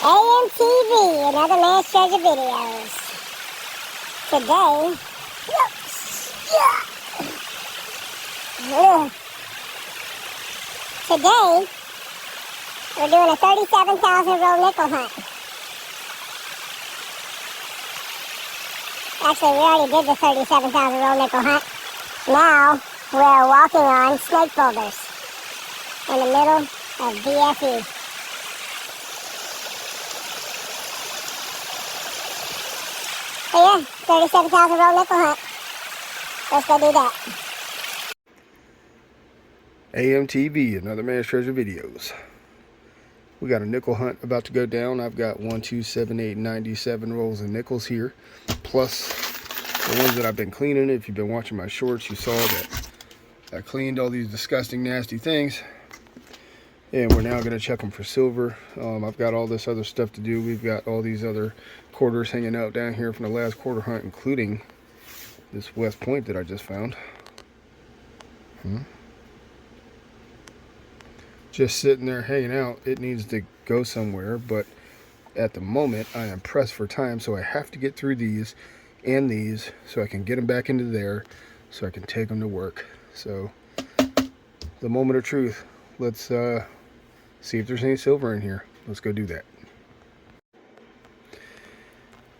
A.M.T.V, another man's treasure videos. Today, we're doing a 37,000 roll nickel hunt. Actually, we already did the 37,000 roll nickel hunt. Now, we're walking on snake boulders in the middle of BFE. So yeah, 37,000 roll nickel hunt. Let's go do that. A.M.T.V, another man's treasure videos. We got a nickel hunt about to go down. I've got 1, 2, 7, 8, 97 rolls of nickels here, plus the ones that I've been cleaning. If you've been watching my shorts, you saw that I cleaned all these disgusting, nasty things, and we're now going to check them for silver. I've got all this other stuff to do. We've got all these other quarters hanging out down here from the last quarter hunt, including this West Point that I just found. Just sitting there hanging out. It needs to go somewhere, but at the moment I am pressed for time, so I have to get through these and these so I can get them back into there so I can take them to work. So the moment of truth, let's see if there's any silver in here. Let's go do that.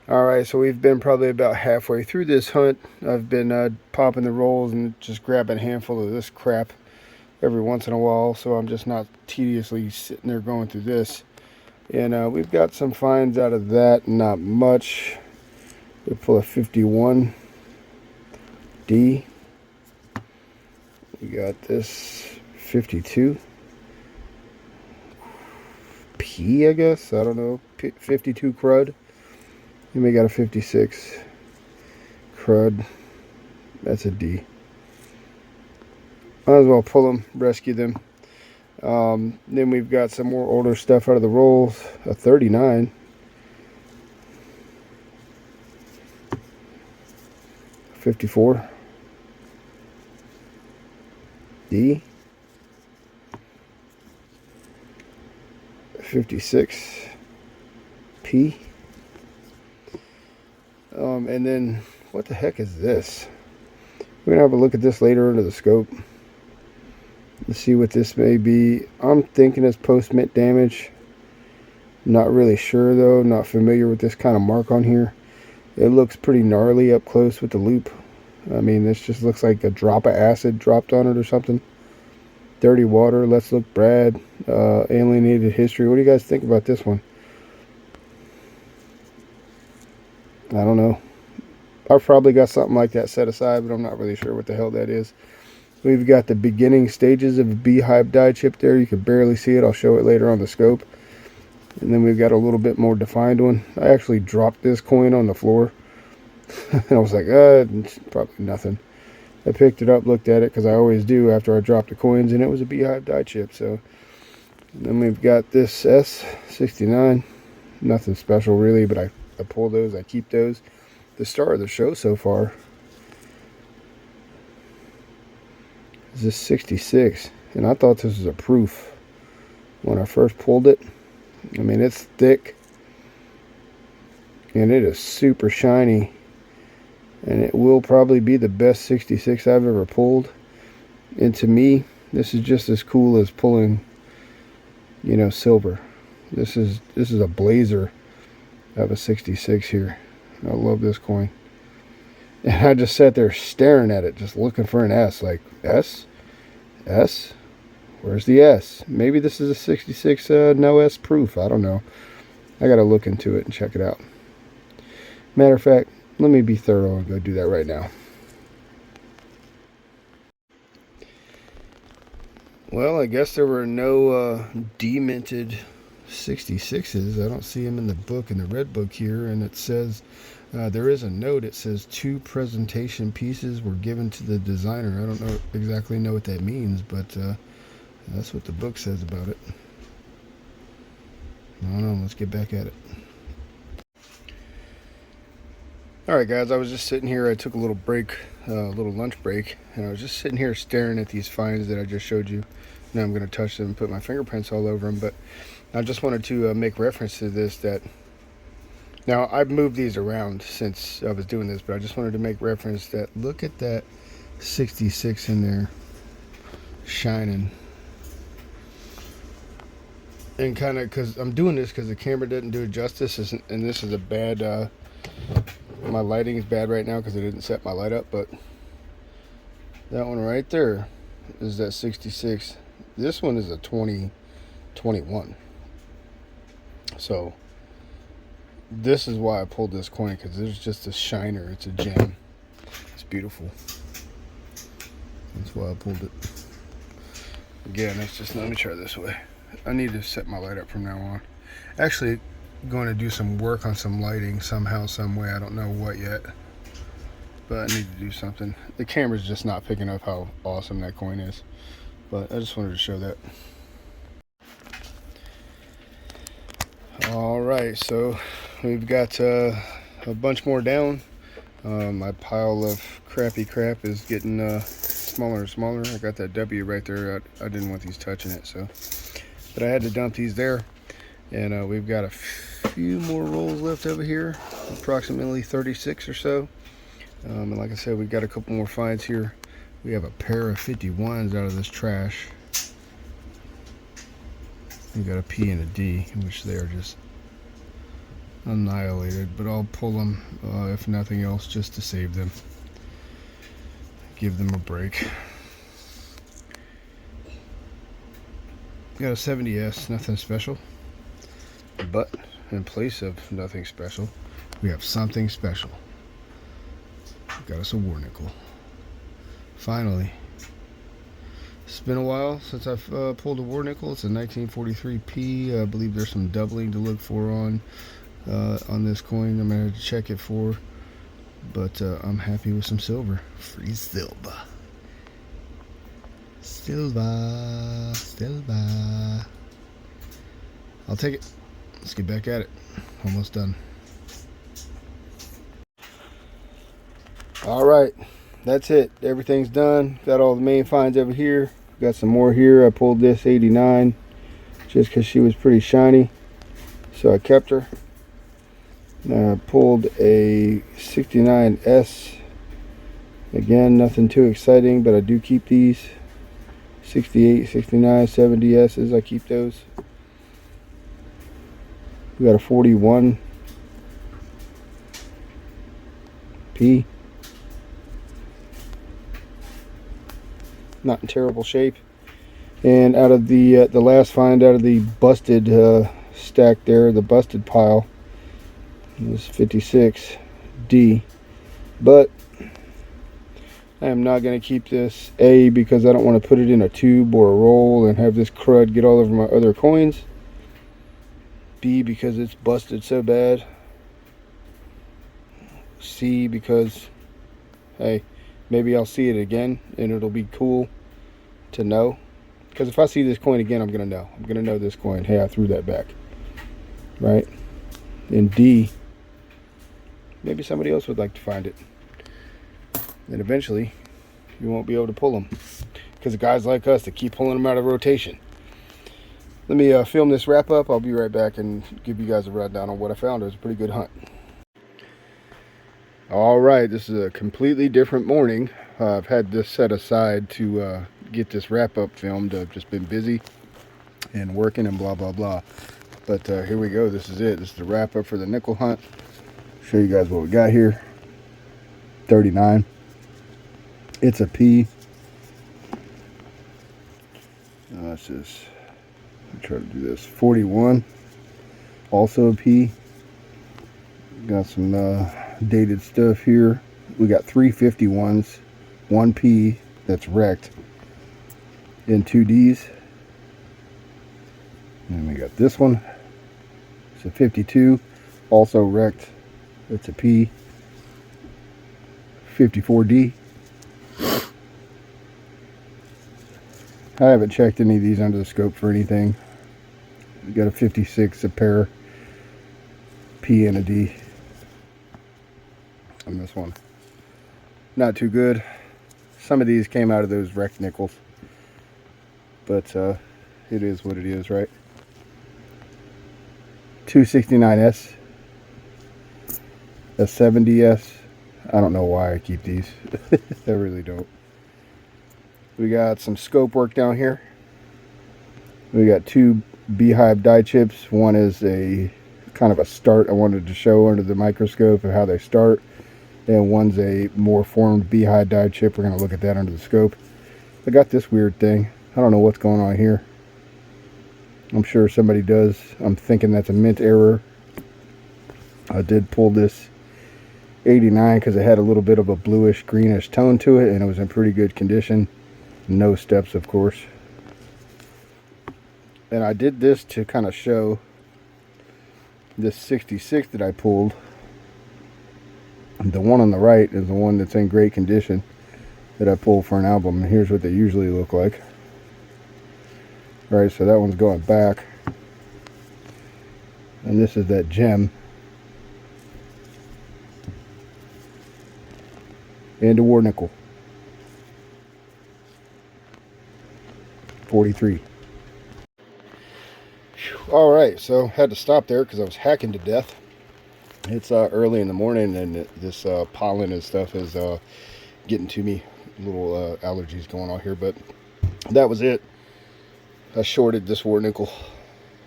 Alright, so we've been probably about halfway through this hunt. I've been popping the rolls and just grabbing a handful of this crap every once in a while, so I'm just not tediously sitting there going through this. And we've got some finds out of that, not much. We're full of 51 D. We got this 52 P, I guess, I don't know, 52 crud. You may got a 56 crud. That's a D. Might as well pull them, rescue them. Then we've got some more older stuff out of the rolls. A 39. A 54. D. A 56. P. And then, what the heck is this? We're going to have a look at this later under the scope. Let's see what this may be. I'm thinking it's post-mint damage. Not really sure though. Not familiar with this kind of mark on here. It looks pretty gnarly up close with the loop. I mean, this just looks like a drop of acid dropped on it or something. Dirty water. Let's look Brad. Alienated history. What do you guys think about this one? I don't know. I've probably got something like that set aside, but I'm not really sure what the hell that is. We've got the beginning stages of a beehive dye chip there. You can barely see it. I'll show it later on the scope. And then we've got a little bit more defined one. I actually dropped this coin on the floor. And I was like, it's probably nothing. I picked it up, looked at it, because I always do after I drop the coins, and it was a beehive dye chip. So then we've got this S69. Nothing special really, but I pull those, I keep those. The star of the show so far is this 66, and I thought this was a proof when I first pulled it. I mean, it's thick and it is super shiny, and it will probably be the best 66 I've ever pulled. And to me, this is just as cool as pulling, you know, silver. This is a blazer of a 66 here. I love this coin. And I just sat there staring at it, just looking for an S. Like, S? S? Where's the S? Maybe this is a 66 no S proof. I don't know. I gotta look into it and check it out. Matter of fact, let me be thorough and go do that right now. Well, I guess there were no deminted 66s. I don't see them in the book, in the red book here, and it says there is a note. It says 2 presentation pieces were given to the designer. I don't exactly know what that means, but that's what the book says about it. I don't know. Let's get back at it. Alright guys, I was just sitting here. I took a little break, a little lunch break, and I was just sitting here staring at these finds that I just showed you. Now I'm going to touch them and put my fingerprints all over them, but I just wanted to make reference to this, that now I've moved these around since I was doing this, but I just wanted to make reference that look at that 66 in there shining. And kind of, because I'm doing this because the camera didn't do it justice, and this is a bad, my lighting is bad right now because I didn't set my light up, but that one right there is that 66. This one is a 2021. So this is why I pulled this coin, because it's just a shiner. It's a gem. It's beautiful. That's why I pulled it. Again, it's just, let me try this way. I need to set my light up from now on. Actually, going to do some work on some lighting somehow, some way. I don't know what yet, but I need to do something. The camera's just not picking up how awesome that coin is, but I just wanted to show that. Alright, so we've got a bunch more down. My pile of crappy crap is getting smaller and smaller. I got that W right there. I didn't want these touching it, so, but I had to dump these there. And we've got a few more rolls left over here, approximately 36 or so. And like I said, we've got a couple more finds here. We have a pair of 51s out of this trash. We've got a P and a D, which they are just annihilated, but I'll pull them if nothing else, just to save them, give them a break. Got a 70S, nothing special, but in place of nothing special, we have something special. Got us a war nickel. Finally. It's been a while since I've pulled a war nickel. It's a 1943 P. I believe there's some doubling to look for on this coin. I'm gonna have to check it for, but I'm happy with some silver. Free silver. Silver. Silver. I'll take it. Let's get back at it. Almost done. Alright, that's it. Everything's done. Got all the main finds over here. Got some more here. I pulled this 89 just because she was pretty shiny, so I kept her. I pulled a 69S. Again, nothing too exciting, but I do keep these. 68, 69, 70S's, I keep those. We got a 41 P. Not in terrible shape. And out of the last find out of the busted stack there, the busted pile, is 56 D. But I am not going to keep this, A, because I don't want to put it in a tube or a roll and have this crud get all over my other coins. B, because it's busted so bad. C, because, hey, maybe I'll see it again and it'll be cool to know. Because if I see this coin again, I'm going to know. I'm going to know this coin. Hey, I threw that back. Right? And D, maybe somebody else would like to find it. And eventually, you won't be able to pull them. Because of guys like us that keep pulling them out of rotation. Let me film this wrap up. I'll be right back and give you guys a rundown on what I found. It was a pretty good hunt. Alright, this is a completely different morning. I've had this set aside to get this wrap up filmed. I've just been busy and working and blah blah blah. But here we go. This is it. This is the wrap up for the nickel hunt. Show you guys what we got here. 39. It's a P. Let's just try to do this. 41. Also a P. Got some dated stuff here. We got 3 51s, 1 P that's wrecked, and 2 Ds. And we got this one. It's a 52, also wrecked. It's a P. 54D. I haven't checked any of these under the scope for anything. We got a 56, a pair, P and a D. On this one, not too good. Some of these came out of those wrecked nickels, but it is what it is, right? 269S, a 70S. I don't know why I keep these. I really don't. We got some scope work down here. We got two beehive die chips. One is a kind of a start I wanted to show under the microscope of how they start. And one's a more formed beehive die chip. We're going to look at that under the scope. I got this weird thing. I don't know what's going on here. I'm sure somebody does. I'm thinking that's a mint error. I did pull this 89 because it had a little bit of a bluish greenish tone to it, and it was in pretty good condition. No steps, of course. And I did this to kind of show this 66 that I pulled. The one on the right is the one that's in great condition that I pulled for an album. And here's what they usually look like. Alright, so that one's going back. And this is that gem. And a war nickel. 43. Alright, so had to stop there because I was hacking to death. It's early in the morning, and this pollen and stuff is getting to me. Little allergies going on here, but that was it. I shorted this war nickel.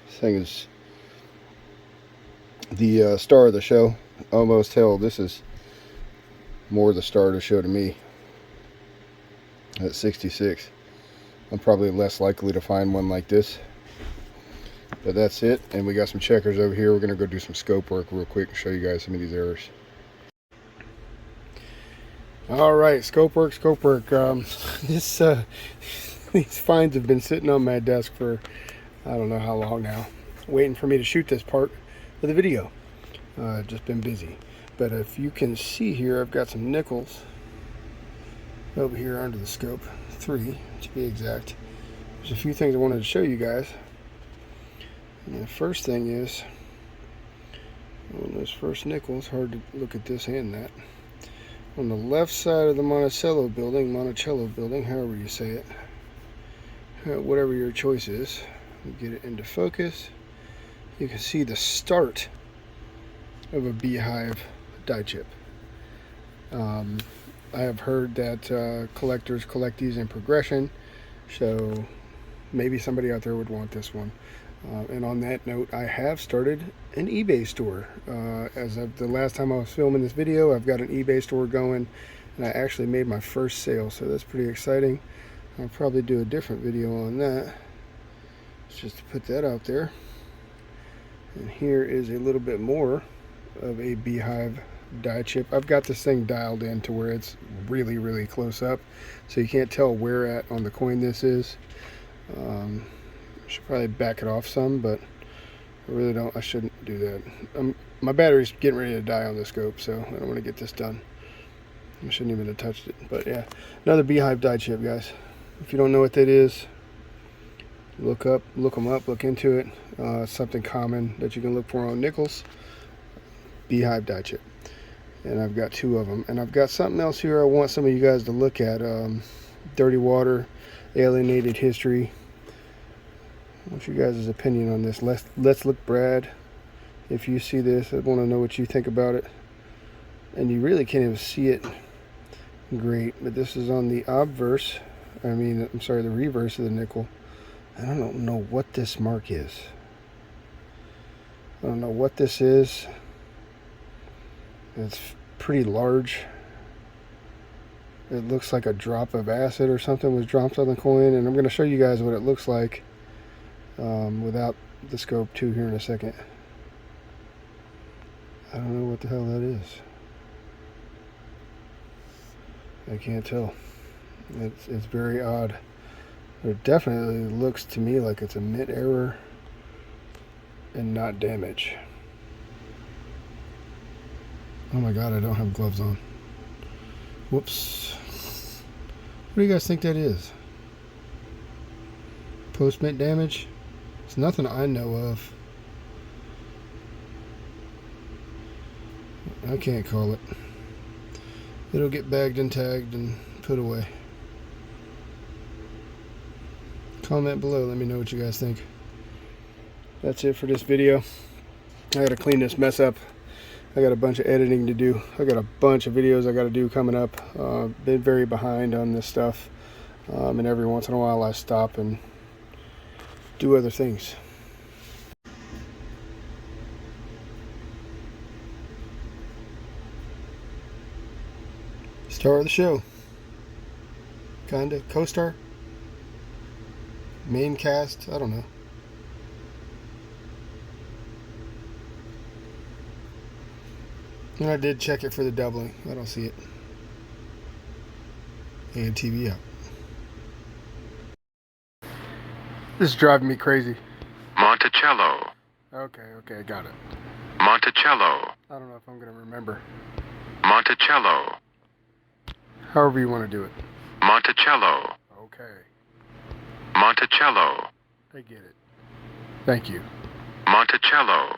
This thing is the star of the show. Almost hell, this is more the star of the show to me. At 66. I'm probably less likely to find one like this. But that's it, and we got some checkers over here. We're going to go do some scope work real quick and show you guys some of these errors. Alright, scope work. These finds have been sitting on my desk for I don't know how long now, waiting for me to shoot this part of the video. Just been busy. But if you can see here, I've got some nickels over here under the scope. 3 to be exact. There's a few things I wanted to show you guys. And the first thing is, on those first nickels, hard to look at this and that. On the left side of the Monticello building, however you say it, whatever your choice is, get it into focus. You can see the start of a beehive die chip. I have heard that collectors collect these in progression, so maybe somebody out there would want this one. And on that note, I have started an eBay store. As of the last time I was filming this video, I've got an eBay store going, and I actually made my first sale, so that's pretty exciting. I'll probably do a different video on that. It's just to put that out there. And here is a little bit more of a beehive die chip. I've got this thing dialed in to where it's really, really close up, so you can't tell where at on the coin this is. Should probably back it off some, but I really don't. I shouldn't do that. My battery's getting ready to die on the scope, so I don't want to get this done. I shouldn't even have touched it. But yeah, another beehive die chip, guys. If you don't know what that is, look them up, look into it. It's something common that you can look for on nickels. Beehive die chip. And I've got 2 of them. And I've got something else here I want some of you guys to look at. Dirty water, alienated history. What's your guys' opinion on this? Let's look, Brad. If you see this, I want to know what you think about it. And you really can't even see it great, but this is on the obverse. The reverse of the nickel. I don't know what this mark is. I don't know what this is. It's pretty large. It looks like a drop of acid or something was dropped on the coin, and I'm going to show you guys what it looks like without the scope too here in a second. I don't know what the hell that is. I can't tell. It's very odd. It definitely looks to me like it's a mint error and not damage. Oh my god, I don't have gloves on. Whoops. What do you guys think that is? Post-mint damage? It's nothing I know of. I can't call it. It'll get bagged and tagged and put away. Comment below, let me know what you guys think. That's it for this video. I gotta clean this mess up. I got a bunch of editing to do. I got a bunch of videos I gotta do coming up. Been very behind on this stuff. And every once in a while I stop and do other things. Star of the show. Kinda. Co-star? Main cast? I don't know. And I did check it for the doubling. I don't see it. A.M.T.V out. This is driving me crazy. Monticello. Okay, got it. Monticello. I don't know if I'm gonna remember. Monticello. However you want to do it. Monticello. Okay. Monticello. I get it. Thank you. Monticello.